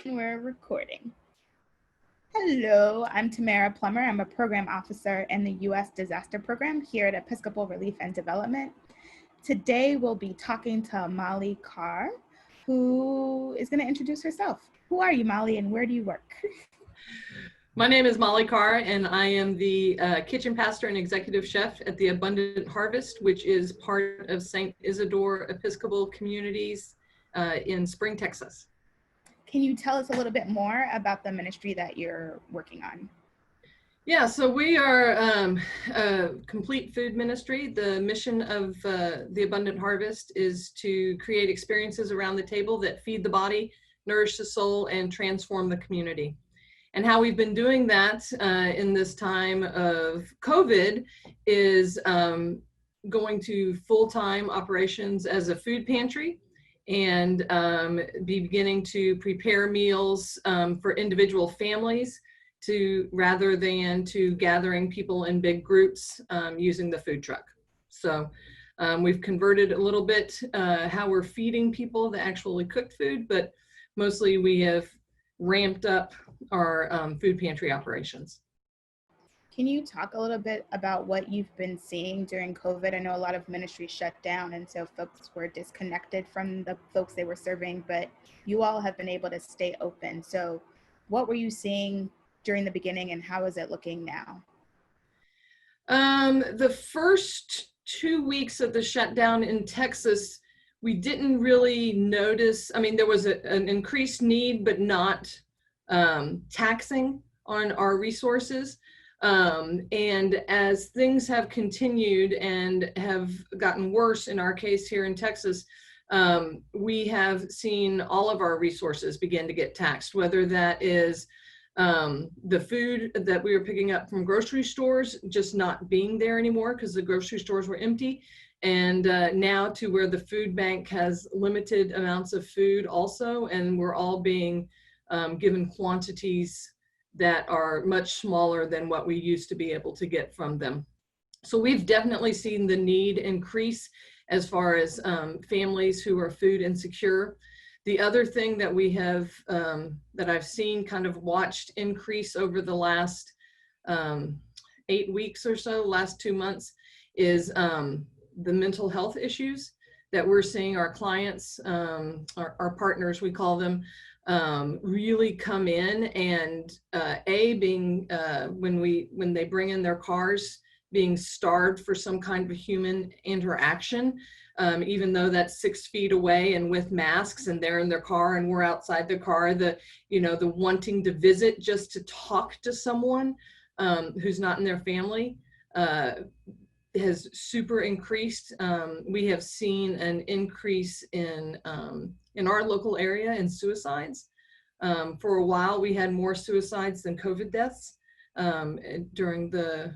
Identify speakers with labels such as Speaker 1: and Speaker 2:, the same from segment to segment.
Speaker 1: We're recording. Hello, I'm Tamara Plummer. I'm a program officer in the U.S. Disaster Program here at Episcopal Relief and Development. Today we'll be talking to Molly Carr, who is going to introduce herself. Who are you, Molly, and where do you work?
Speaker 2: My name is Molly Carr, and I am the kitchen pastor and executive chef at the Abundant Harvest, which is part of St. Isadore Episcopal Communities in Spring, Texas.
Speaker 1: Can you tell us a little bit more about the ministry that you're working on?
Speaker 2: Yeah, so we are a complete food ministry. The mission of the Abundant Harvest is to create experiences around the table that feed the body, nourish the soul, and transform the community. And how we've been doing that in this time of COVID is going to full-time operations as a food pantry, and be beginning to prepare meals for individual families rather than to gathering people in big groups using the food truck. So we've converted a little bit how we're feeding people the actually cooked food, but mostly we have ramped up our food pantry operations.
Speaker 1: Can you talk a little bit about what you've been seeing during COVID? I know a lot of ministries shut down, and so folks were disconnected from the folks they were serving, but you all have been able to stay open. So what were you seeing during the beginning, and how is it looking now?
Speaker 2: The first 2 weeks of the shutdown in Texas, we didn't really notice. I mean, there was an increased need, but not taxing on our resources. And as things have continued and have gotten worse in our case here in Texas, we have seen all of our resources begin to get taxed, whether that is the food that we were picking up from grocery stores just not being there anymore because the grocery stores were empty, and now to where the food bank has limited amounts of food also, and we're all being given quantities that are much smaller than what we used to be able to get from them. So we've definitely seen the need increase as far as families who are food insecure. The other thing that we have, that I've seen kind of watched increase over the last 8 weeks or so, last 2 months, is the mental health issues that we're seeing our clients, our partners, we call them, really come in, and when they bring in their cars, being starved for some kind of human interaction, even though that's 6 feet away and with masks, and they're in their car and we're outside the car, the wanting to visit just to talk to someone who's not in their family has super increased. We have seen an increase in our local area in suicides. For a while, we had more suicides than COVID deaths during the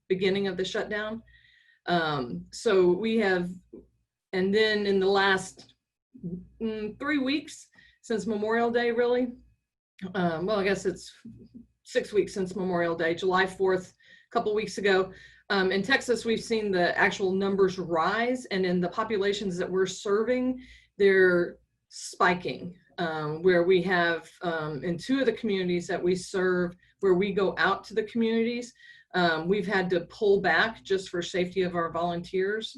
Speaker 2: beginning of the shutdown. So we have, and then in the last 3 weeks since Memorial Day, really, well, I guess it's 6 weeks since Memorial Day, July 4th, a couple weeks ago, in Texas, we've seen the actual numbers rise, and in the populations that we're serving, they're spiking, where we have, in 2 of the communities that we serve, where we go out to the communities, we've had to pull back just for safety of our volunteers.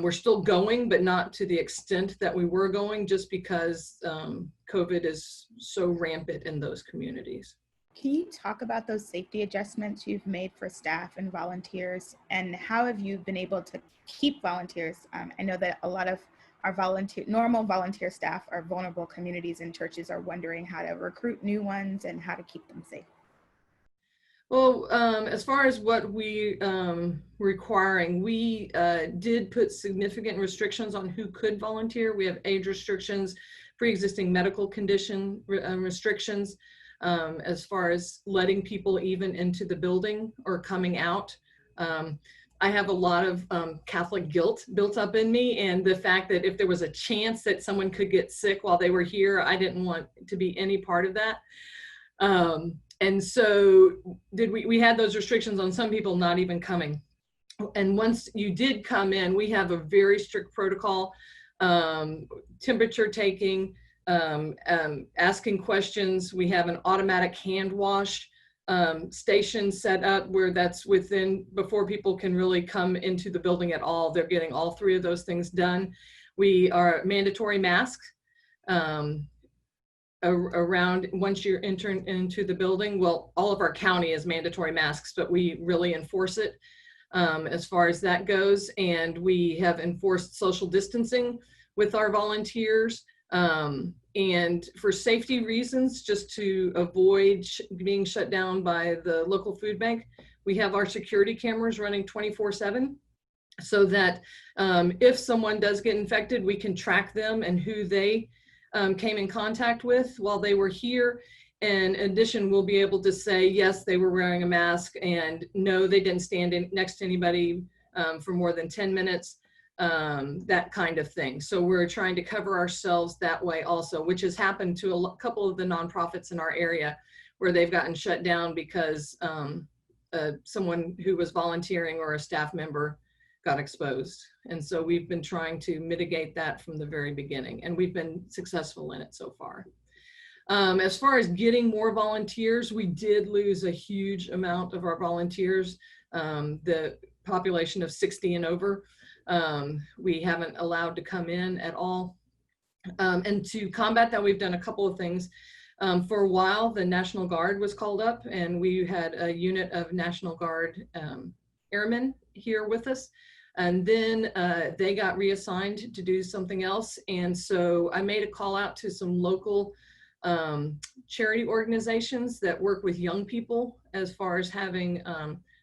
Speaker 2: We're still going, but not to the extent that we were going, just because COVID is so rampant in those communities.
Speaker 1: Can you talk about those safety adjustments you've made for staff and volunteers, and how have you been able to keep volunteers? I know that a lot of our normal volunteer staff are vulnerable communities, and churches are wondering how to recruit new ones and how to keep them safe.
Speaker 2: Well, as far as what we requiring, we did put significant restrictions on who could volunteer. We have age restrictions, pre-existing medical condition restrictions, as far as letting people even into the building or coming out. I have a lot of Catholic guilt built up in me, and the fact that if there was a chance that someone could get sick while they were here, I didn't want to be any part of that. And so we had those restrictions on some people not even coming. And once you did come in, we have a very strict protocol, temperature taking, asking questions. We have an automatic hand wash station set up where that's before people can really come into the building at all. They're getting all three of those things done. We are mandatory masks around once you're entering into the building. Well, all of our county is mandatory masks, but we really enforce it as far as that goes. And we have enforced social distancing with our volunteers. And for safety reasons, just to avoid being shut down by the local food bank, we have our security cameras running 24/7 so that if someone does get infected, we can track them and who they came in contact with while they were here. And in addition, we'll be able to say, yes, they were wearing a mask, and no, they didn't stand next to anybody for more than 10 minutes. That kind of thing. So we're trying to cover ourselves that way also, which has happened to a couple of the nonprofits in our area where they've gotten shut down because someone who was volunteering or a staff member got exposed. And so we've been trying to mitigate that from the very beginning, and we've been successful in it so far. As far as getting more volunteers, we did lose a huge amount of our volunteers, the population of 60 and over. We haven't allowed to come in at all. And to combat that, we've done a couple of things. For a while, the National Guard was called up, and we had a unit of National Guard airmen here with us. And then they got reassigned to do something else. And so I made a call out to some local charity organizations that work with young people as far as having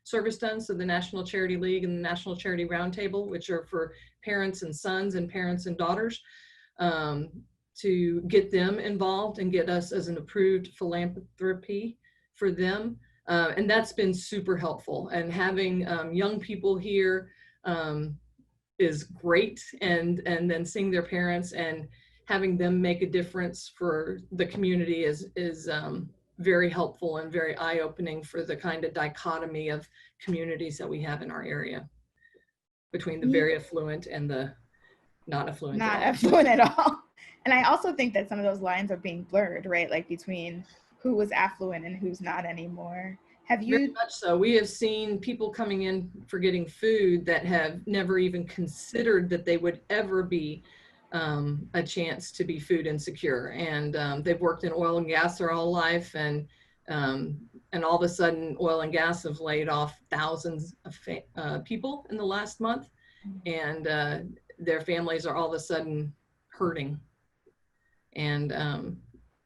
Speaker 2: service done. So the National Charity League and the National Charity Roundtable, which are for parents and sons and parents and daughters, to get them involved and get us as an approved philanthropy for them. And that's been super helpful. And having young people here is great. And then seeing their parents and having them make a difference for the community is very helpful and very eye-opening for the kind of dichotomy of communities that we have in our area between the very affluent and the not affluent.
Speaker 1: Not affluent at all. And I also think that some of those lines are being blurred, right? Like between who was affluent and who's not anymore. Have you?
Speaker 2: Very much so. We have seen people coming in for getting food that have never even considered that they would ever be a chance to be food insecure, and they've worked in oil and gas their whole life, and all of a sudden oil and gas have laid off thousands of people in the last month, and their families are all of a sudden hurting, and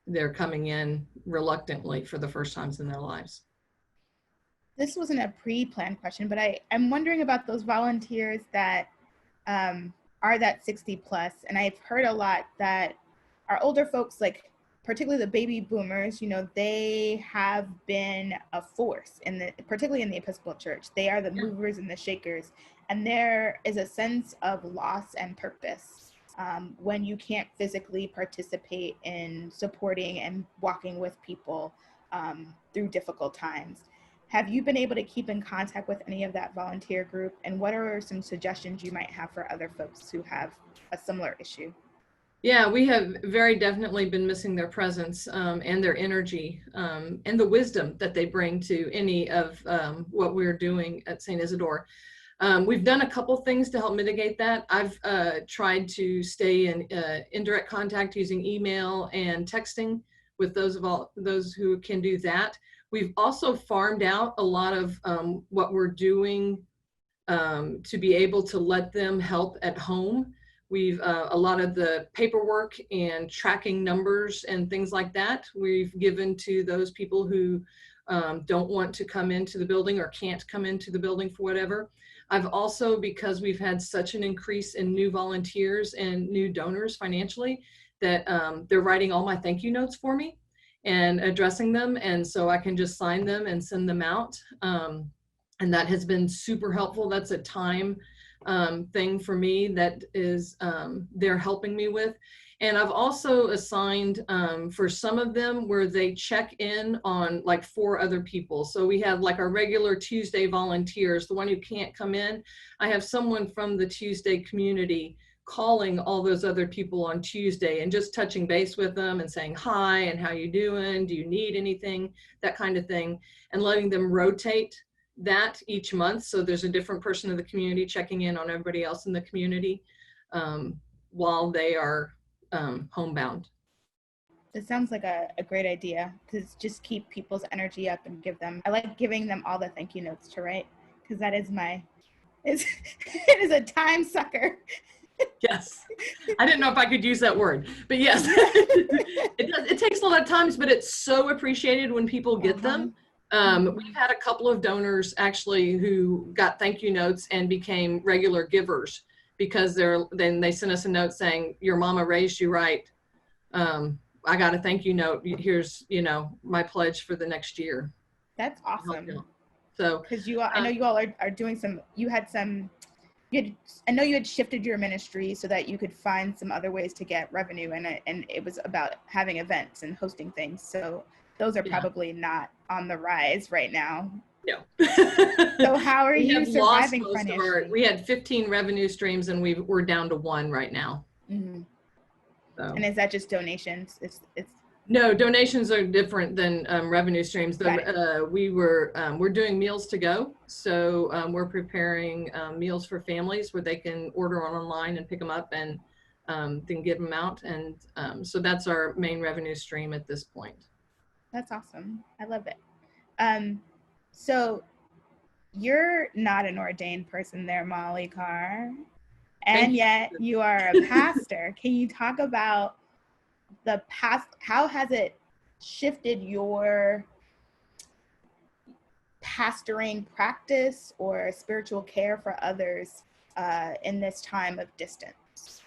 Speaker 2: they're coming in reluctantly for the first times in their lives.
Speaker 1: This wasn't a pre-planned question, but I'm wondering about those volunteers that are that 60 plus. And I've heard a lot that our older folks, like particularly the baby boomers, you know, they have been a force particularly in the Episcopal Church. They are the movers and the shakers. And there is a sense of loss and purpose when you can't physically participate in supporting and walking with people through difficult times. Have you been able to keep in contact with any of that volunteer group? And what are some suggestions you might have for other folks who have a similar issue?
Speaker 2: Yeah, we have very definitely been missing their presence and their energy and the wisdom that they bring to any of what we're doing at St. Isadore. We've done a couple things to help mitigate that. I've tried to stay in indirect contact using email and texting with those who can do that. We've also farmed out a lot of what we're doing to be able to let them help at home. We've a lot of the paperwork and tracking numbers and things like that we've given to those people who don't want to come into the building or can't come into the building for whatever. I've also, because we've had such an increase in new volunteers and new donors financially, that they're writing all my thank you notes for me and addressing them, and so I can just sign them and send them out, and that has been super helpful. That's a time thing for me that is they're helping me with. And I've also assigned for some of them where they check in on like 4 other people. So we have like our regular Tuesday volunteers, the one who can't come in. I have someone from the Tuesday community calling all those other people on Tuesday and just touching base with them and saying hi and how you doing, do you need anything, that kind of thing, and letting them rotate that each month. So there's a different person in the community checking in on everybody else in the community while they are homebound.
Speaker 1: It sounds like a great idea to just keep people's energy up and I like giving them all the thank you notes to write, because that is it is a time sucker.
Speaker 2: Yes. I didn't know if I could use that word, but yes, it takes a lot of times, but it's so appreciated when people get them. We've had a couple of donors actually who got thank you notes and became regular givers because then they sent us a note saying, your mama raised you right. I got a thank you note. Here's, my pledge for the next year.
Speaker 1: That's awesome.
Speaker 2: So,
Speaker 1: because I know you all are doing I know you had shifted your ministry so that you could find some other ways to get revenue, and it was about having events and hosting things. So those are probably not on the rise right now.
Speaker 2: No.
Speaker 1: So how are you surviving financially?
Speaker 2: We had 15 revenue streams and we're down to 1 right now.
Speaker 1: Mm-hmm.
Speaker 2: So.
Speaker 1: And is that just donations? It's
Speaker 2: No, donations are different than revenue streams. We're doing meals to go. So we're preparing meals for families where they can order online and pick them up and then give them out. And so that's our main revenue stream at this point.
Speaker 1: That's awesome. I love it. So you're not an ordained person there, Molly Carr, and yet you are a pastor. Can you talk about the past? How has it shifted your pastoring practice or spiritual care for others in this time of distance?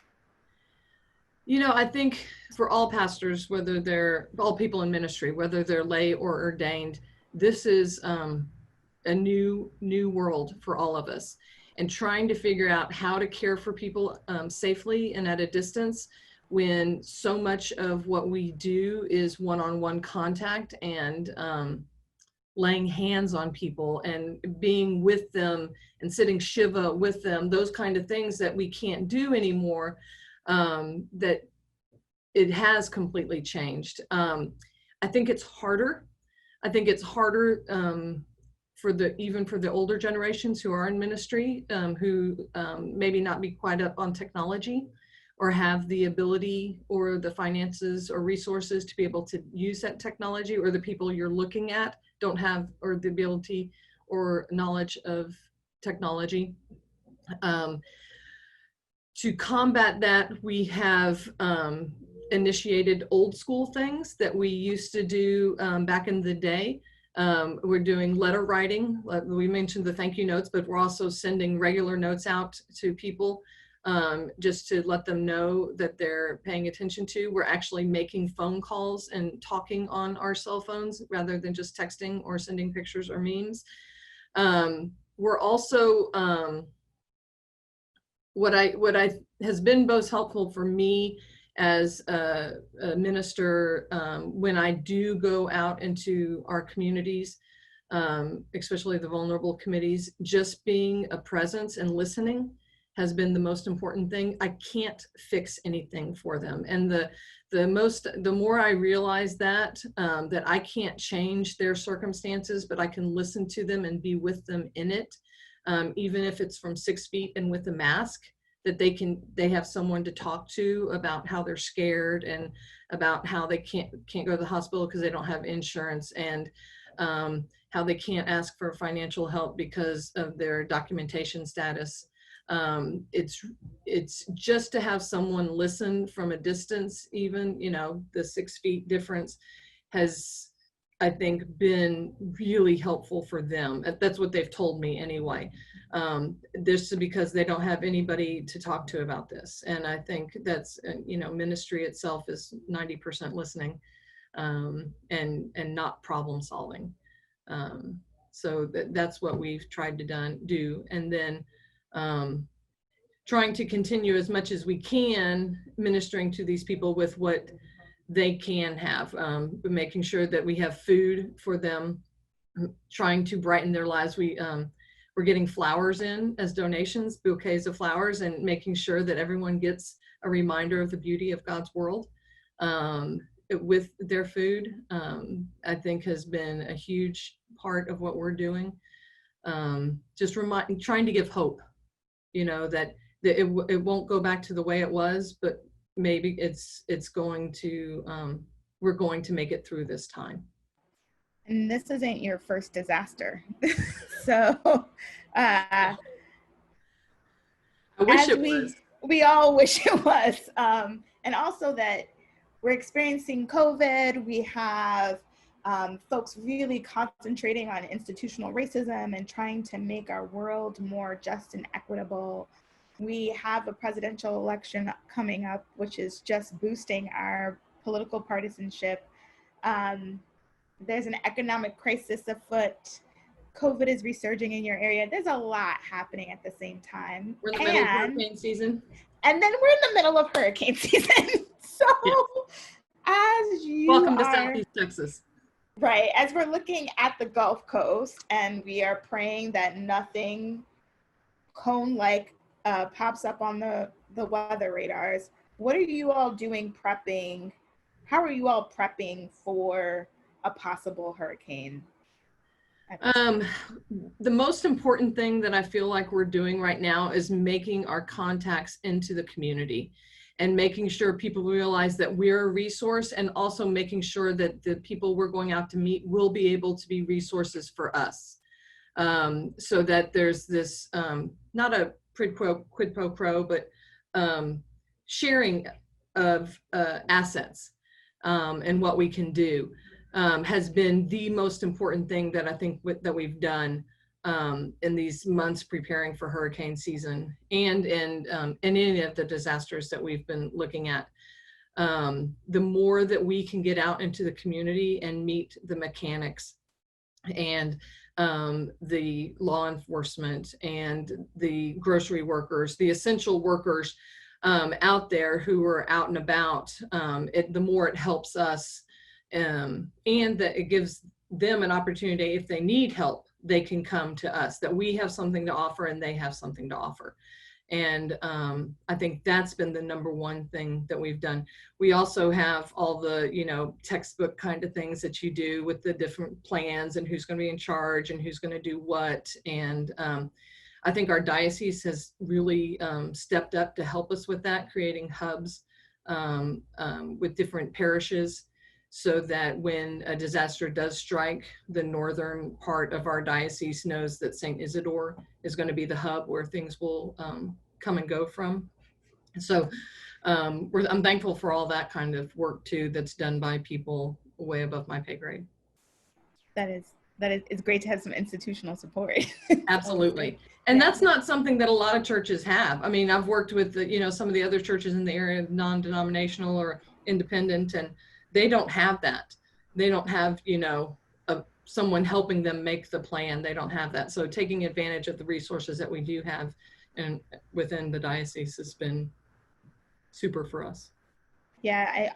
Speaker 2: I think for all pastors, whether they're all people in ministry, whether they're lay or ordained, this is a new world for all of us, and trying to figure out how to care for people safely and at a distance when so much of what we do is one-on-one contact and laying hands on people and being with them and sitting Shiva with them, those kind of things that we can't do anymore, that it has completely changed. I think it's harder. I think it's harder even for the older generations who are in ministry, who maybe not be quite up on technology or have the ability or the finances or resources to be able to use that technology, or the people you're looking at don't have or the ability or knowledge of technology. To combat that, we have initiated old school things that we used to do back in the day. We're doing letter writing. We mentioned the thank you notes, but we're also sending regular notes out to people just to let them know that they're paying attention to. We're actually making phone calls and talking on our cell phones rather than just texting or sending pictures or memes. We're also, what has been most helpful for me as a minister, when I do go out into our communities, especially the vulnerable committees, just being a presence and listening has been the most important thing. I can't fix anything for them. And the more I realize that I can't change their circumstances, but I can listen to them and be with them in it, even if it's from 6 feet and with a mask, that they have someone to talk to about how they're scared and about how they can't go to the hospital because they don't have insurance, and how they can't ask for financial help because of their documentation status. It's just to have someone listen from a distance, even, the 6 feet difference has, I think, been really helpful for them. That's what they've told me anyway. This is because they don't have anybody to talk to about this. And I think that's, ministry itself is 90% listening, and not problem solving. So that's what we've tried to do. And then trying to continue as much as we can ministering to these people with what they can have, making sure that we have food for them, trying to brighten their lives. we're getting flowers in as donations, bouquets of flowers, and making sure that everyone gets a reminder of the beauty of God's world with their food, I think has been a huge part of what we're doing. Just trying to give hope, that it won't go back to the way it was, but maybe it's going to, we're going to make it through this time.
Speaker 1: And this isn't your first disaster. So
Speaker 2: I wish it was.
Speaker 1: We all wish it was. And also that we're experiencing COVID. We have folks really concentrating on institutional racism and trying to make our world more just and equitable. We have a presidential election coming up, which is just boosting our political partisanship. There's an economic crisis afoot. COVID is resurging in your area. There's a lot happening at the same time.
Speaker 2: We're in the middle of hurricane season.
Speaker 1: And then we're in the middle of hurricane season. So as you
Speaker 2: Welcome to Southeast Texas.
Speaker 1: Right, as we're looking at the Gulf Coast and we are praying that nothing cone-like pops up on the weather radars, what are you all doing prepping? How are you all prepping for a possible hurricane?
Speaker 2: The most important thing that I feel like we're doing right now is making our contacts into the community and making sure people realize that we're a resource, and also making sure that the people we're going out to meet will be able to be resources for us. So that there's this, not a quid pro quo, but sharing of assets and what we can do. Has been the most important thing that I think that we've done in these months preparing for hurricane season, and in any of the disasters that we've been looking at. The more that we can get out into the community and meet the mechanics and the law enforcement and the grocery workers, the essential workers out there who are out and about, the more it helps us. And that it gives them an opportunity, if they need help, they can come to us, that we have something to offer and they have something to offer. And I think that's been the number one thing that we've done. We also have all the, textbook kind of things that you do with the different plans and who's going to be in charge and who's going to do what. And I think our diocese has really stepped up to help us with that, creating hubs with different parishes, so that when a disaster does strike, the northern part of our diocese knows that St. Isadore is going to be the hub where things will come and go from. So I'm thankful for all that kind of work too, that's done by people way above my pay grade.
Speaker 1: It's great to have some institutional support.
Speaker 2: Absolutely. And that's not something that a lot of churches have. I mean, I've worked with some of the other churches in the area, non-denominational or independent, and they don't have that. They don't have, someone helping them make the plan. They don't have that. So taking advantage of the resources that we do have and within the diocese has been super for us.
Speaker 1: Yeah,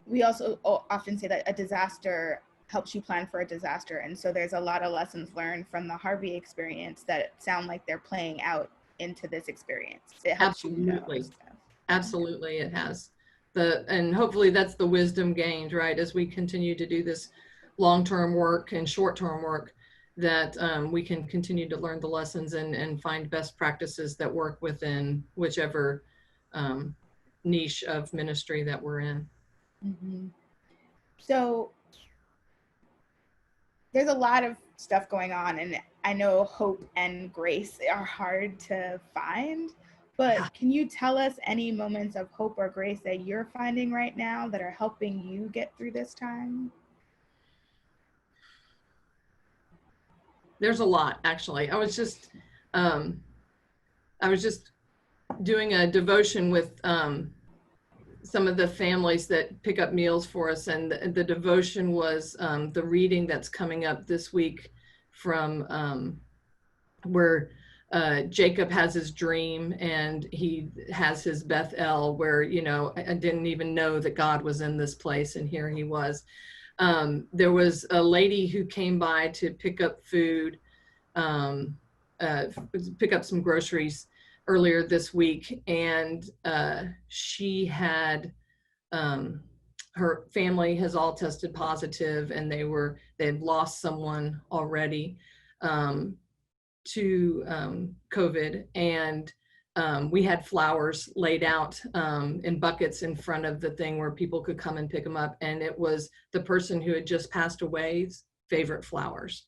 Speaker 1: we also often say that a disaster helps you plan for a disaster. And so there's a lot of lessons learned from the Harvey experience that sound like they're playing out into this experience. It helps
Speaker 2: Absolutely.
Speaker 1: You know.
Speaker 2: Absolutely, it has. And hopefully that's the wisdom gained, right, as we continue to do this long-term work and short-term work, that we can continue to learn the lessons and find best practices that work within whichever niche of ministry that we're in.
Speaker 1: Mm-hmm. So there's a lot of stuff going on, and I know hope and grace are hard to find. But can you tell us any moments of hope or grace that you're finding right now that are helping you get through this time?
Speaker 2: There's a lot, actually. I was just doing a devotion with some of the families that pick up meals for us, and the devotion was the reading that's coming up this week from where Jacob has his dream, and he has his Bethel, where, I didn't even know that God was in this place, and here he was. There was a lady who came by to pick up food pick up some groceries earlier this week, and she had her family has all tested positive, and they had lost someone already to COVID, and we had flowers laid out in buckets in front of the thing where people could come and pick them up, and it was the person who had just passed away's favorite flowers.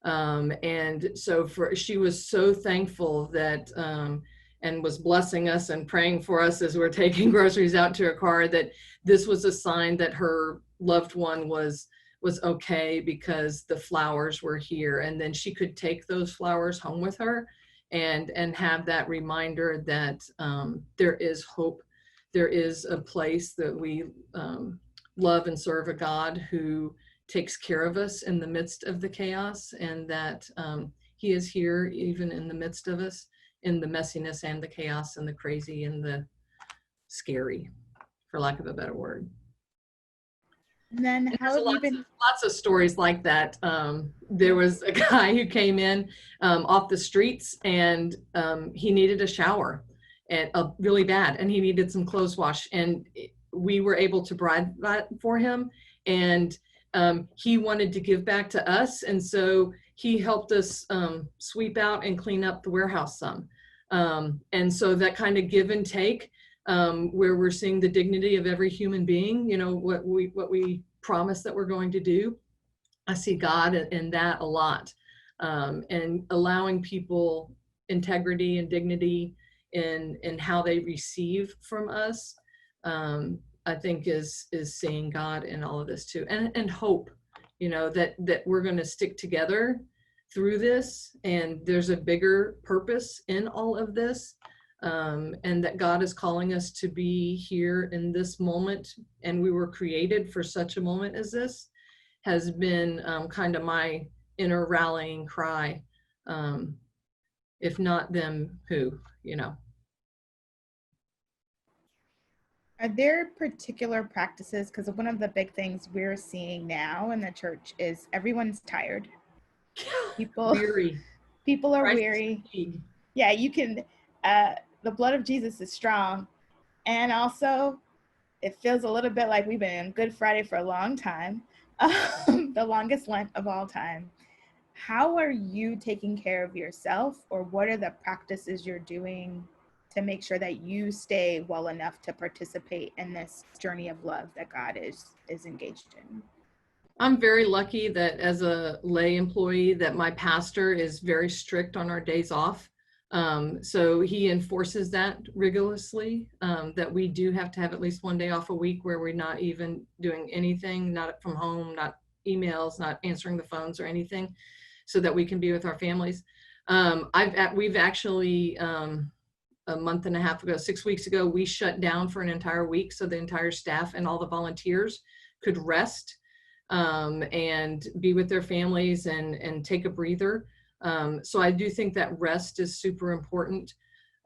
Speaker 2: And so she was so thankful that and was blessing us and praying for us as we're taking groceries out to her car, that this was a sign that her loved one was okay, because the flowers were here, and then she could take those flowers home with her and have that reminder that there is hope. There is a place that we love and serve a God who takes care of us in the midst of the chaos, and that he is here even in the midst of us, in the messiness and the chaos and the crazy and the scary, for lack of a better word.
Speaker 1: And then how have you been?
Speaker 2: Lots of stories like that. There was a guy who came in off the streets, and he needed a shower, and really bad, and he needed some clothes wash, and we were able to provide that for him. And he wanted to give back to us, and so he helped us sweep out and clean up the warehouse some. And so that kind of give and take, where we're seeing the dignity of every human being, you know, what we promise that we're going to do. I see God in that a lot, and allowing people integrity and dignity in how they receive from us. I think is seeing God in all of this too, and hope, you know, that we're going to stick together through this, and there's a bigger purpose in all of this, and that God is calling us to be here in this moment, and we were created for such a moment as this, has been kind of my inner rallying cry. If not them, who, you know?
Speaker 1: Are there particular practices? Because one of the big things we're seeing now in the church is everyone's tired.
Speaker 2: Weary.
Speaker 1: People are weary. Yeah, you can, the blood of Jesus is strong. And also, it feels a little bit like we've been on Good Friday for a long time, the longest Lent of all time. How are you taking care of yourself, or what are the practices you're doing to make sure that you stay well enough to participate in this journey of love that God is engaged in?
Speaker 2: I'm very lucky that as a lay employee that my pastor is very strict on our days off. So he enforces that rigorously, that we do have to have at least one day off a week where we're not even doing anything, not from home, not emails, not answering the phones or anything, so that we can be with our families. We've actually, a month and a half ago, 6 weeks ago, we shut down for an entire week so the entire staff and all the volunteers could rest and be with their families and take a breather. So I do think that rest is super important.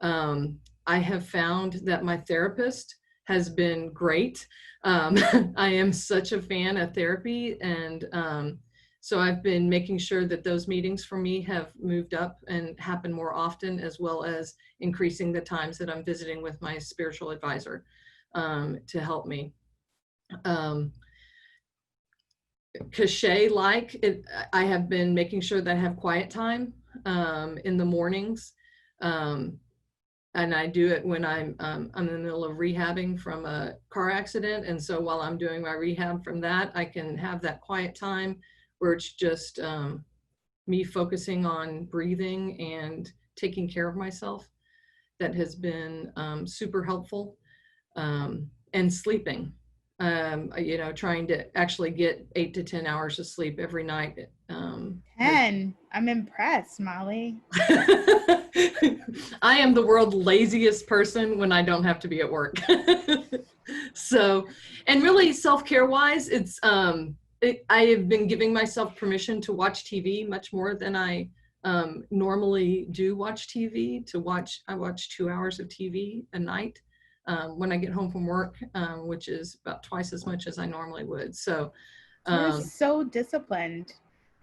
Speaker 2: I have found that my therapist has been great. I am such a fan of therapy, and so I've been making sure that those meetings for me have moved up and happen more often, as well as increasing the times that I'm visiting with my spiritual advisor to help me. Cliche like it, I have been making sure that I have quiet time in the mornings, and I do it when I'm in the middle of rehabbing from a car accident, and so while I'm doing my rehab from that, I can have that quiet time where it's just me focusing on breathing and taking care of myself. That has been super helpful, and sleeping. You know, trying to actually get 8 to 10 hours of sleep every night.
Speaker 1: 10. I'm impressed, Molly.
Speaker 2: I am the world's laziest person when I don't have to be at work. So, and really self-care wise, it's I have been giving myself permission to watch TV much more than I normally do watch TV. I watch 2 hours of TV a night when I get home from work, which is about twice as much as I normally would. So
Speaker 1: you're so disciplined.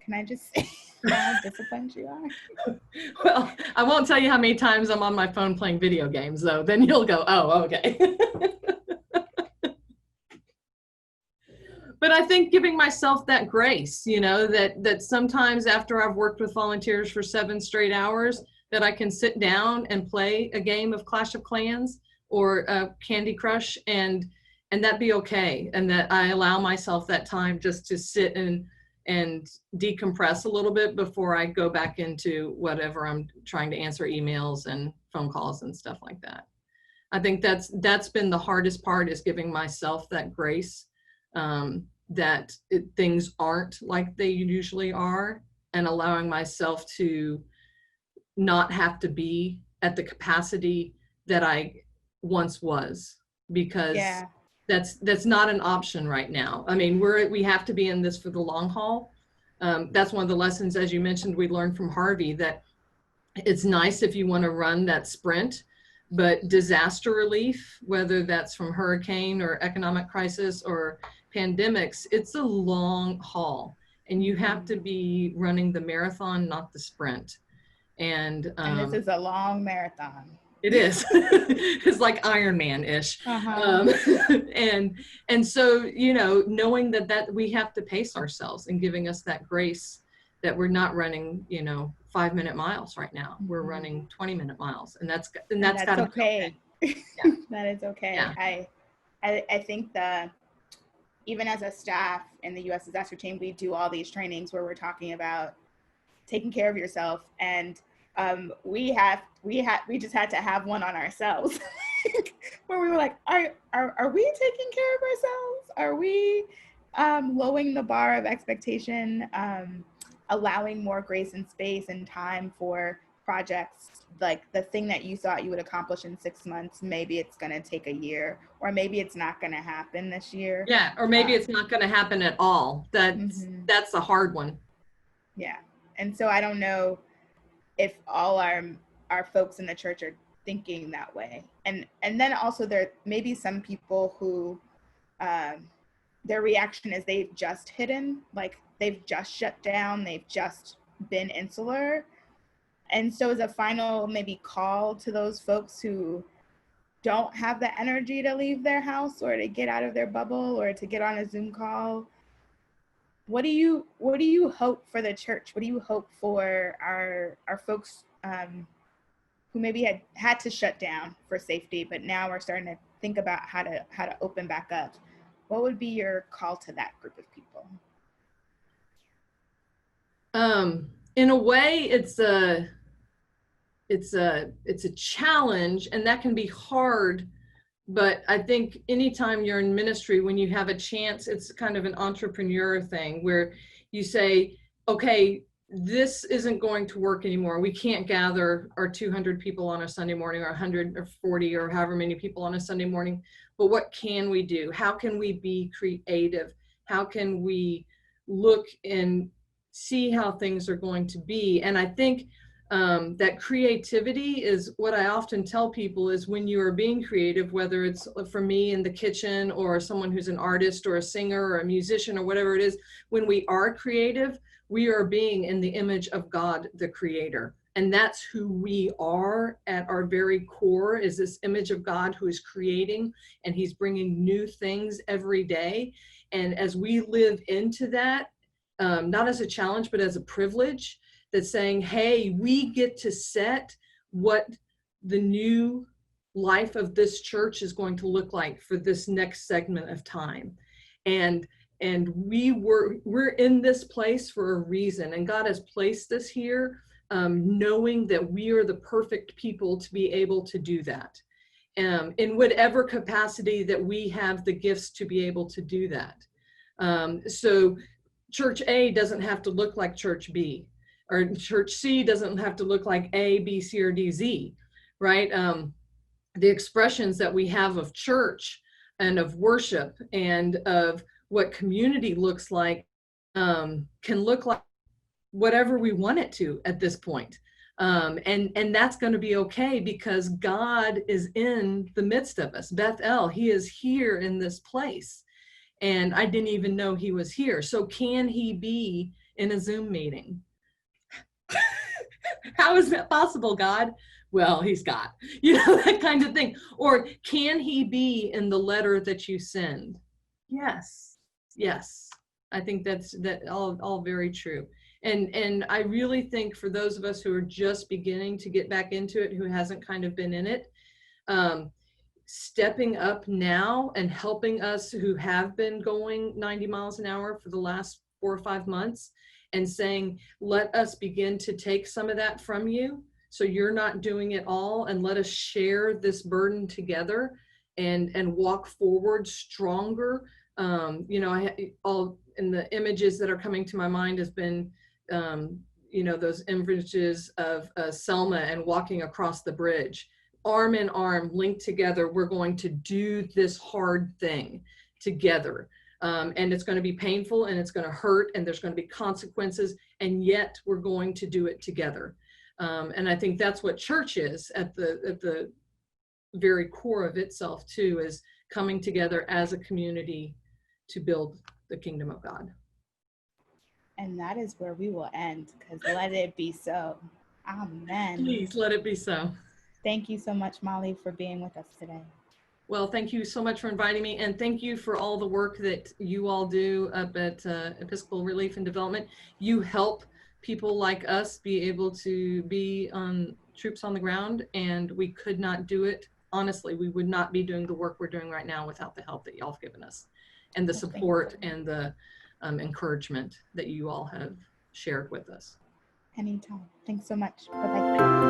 Speaker 1: Can I just say how disciplined you are?
Speaker 2: Well, I won't tell you how many times I'm on my phone playing video games, though. Then you'll go, oh, okay. But I think giving myself that grace, you know, that sometimes after I've worked with volunteers for 7 straight hours, that I can sit down and play a game of Clash of Clans or Candy Crush, and that be okay. And that I allow myself that time just to sit and decompress a little bit before I go back into whatever I'm trying to answer, emails and phone calls and stuff like that. I think that's been the hardest part, is giving myself that grace, that things aren't like they usually are, and allowing myself to not have to be at the capacity that I once was, because that's not an option right now. I mean, we have to be in this for the long haul. That's one of the lessons, as you mentioned, we learned from Harvey, that it's nice if you want to run that sprint, but disaster relief, whether that's from hurricane or economic crisis or pandemics, it's a long haul, and you have to be running the marathon, not the sprint. And
Speaker 1: this is a long marathon.
Speaker 2: It is. It's like Ironman-ish. And so, you know, knowing that we have to pace ourselves, and giving us that grace that we're not running, you know, 5-minute miles right now. We're running 20-minute miles, and that's
Speaker 1: okay.
Speaker 2: Yeah.
Speaker 1: That is okay.
Speaker 2: Yeah.
Speaker 1: I think that even as a staff in the U.S. disaster team, we do all these trainings where we're talking about taking care of yourself, and we just had to have one on ourselves where we were like, are we taking care of ourselves? Are we lowering the bar of expectation, allowing more grace and space and time for projects? Like the thing that you thought you would accomplish in 6 months, maybe it's going to take a year, or maybe it's not going to happen this year.
Speaker 2: Yeah, or maybe it's not going to happen at all. That's a hard one.
Speaker 1: Yeah. And so I don't know if all our folks in the church are thinking that way. And then also there may be some people who their reaction is they've just hidden, like they've just shut down, they've just been insular. And so as a final maybe call to those folks who don't have the energy to leave their house or to get out of their bubble or to get on a Zoom call, what do you hope for the church? What do you hope for our folks who maybe had to shut down for safety, but now are starting to think about how to open back up? What would be your call to that group of people?
Speaker 2: In a way, it's a challenge, and that can be hard. But I think anytime you're in ministry, when you have a chance, it's kind of an entrepreneur thing where you say, okay, this isn't going to work anymore. We can't gather our 200 people on a Sunday morning, or 100 or 40 or however many people on a Sunday morning. But what can we do? How can we be creative? How can we look and see how things are going to be? And I think that creativity is what I often tell people, is when you are being creative, whether it's for me in the kitchen or someone who's an artist or a singer or a musician or whatever it is, when we are creative, we are being in the image of God, the creator. And that's who we are at our very core, is this image of God who is creating, and he's bringing new things every day. And as we live into that, not as a challenge, but as a privilege, that's saying, hey, we get to set what the new life of this church is going to look like for this next segment of time. And we're in this place for a reason, and God has placed us here, knowing that we are the perfect people to be able to do that, in whatever capacity that we have the gifts to be able to do that. So Church A doesn't have to look like Church B, or Church C doesn't have to look like A, B, C, or D, Z, right? The expressions that we have of church and of worship and of what community looks like can look like whatever we want it to at this point. And that's going to be okay, because God is in the midst of us. Bethel, he is here in this place. And I didn't even know he was here. So can he be in a Zoom meeting. How is that possible, God? Well, he's God, that kind of thing. Or can he be in the letter that you send? Yes. I think that's all very true. And I really think for those of us who are just beginning to get back into it, who hasn't kind of been in it, stepping up now and helping us who have been going 90 miles an hour for the last 4 or 5 months and saying, let us begin to take some of that from you, so you're not doing it all, and let us share this burden together and walk forward stronger. All in the images that are coming to my mind has been those images of Selma and walking across the bridge, arm in arm, linked together. We're going to do this hard thing together. And it's going to be painful, and it's going to hurt, and there's going to be consequences, and yet we're going to do it together. And I think that's what church is at the very core of itself too, is coming together as a community to build the kingdom of God.
Speaker 1: And that is where we will end, because let it be so. Amen.
Speaker 2: Please let it be so.
Speaker 1: Thank you so much, Molly, for being with us today.
Speaker 2: Well, thank you so much for inviting me, and thank you for all the work that you all do up at Episcopal Relief and Development. You help people like us be able to be troops on the ground, and we could not do it. Honestly, we would not be doing the work we're doing right now without the help that y'all have given us, and the support and the encouragement that you all have shared with us.
Speaker 1: Anytime. Thanks so much. Bye-bye.